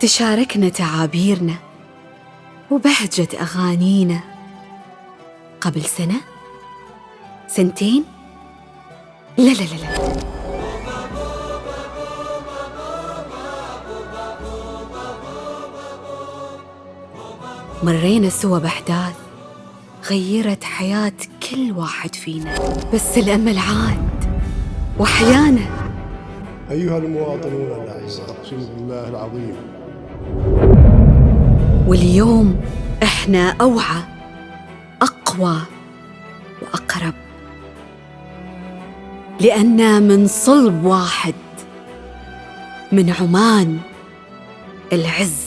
تشاركنا تعابيرنا وبهجة أغانينا. قبل سنة، سنتين، لا لا لا لا، مرينا سوا بأحداث غيرت حياة كل واحد فينا، بس الأمل عاد وحيانا. أيها المواطنون الأعزاء، أقسم بالله العظيم، واليوم إحنا أوعى، أقوى وأقرب، لأننا من صلب واحد، من عمان العز.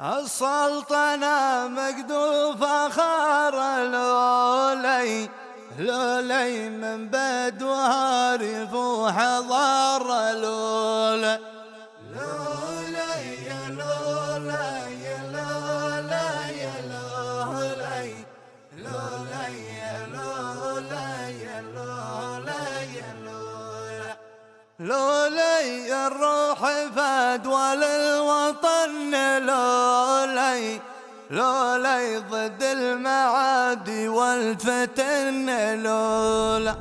السلطنة مقذوفة خار لولي لولي من بدوها ريف حضار لولي لولي يا لولي يا لولي يا لولي لولي يا لولي يا لولي يا لولي لولي الروح فدوى للوطن لولي لولي ضد المعادي والفتن لولا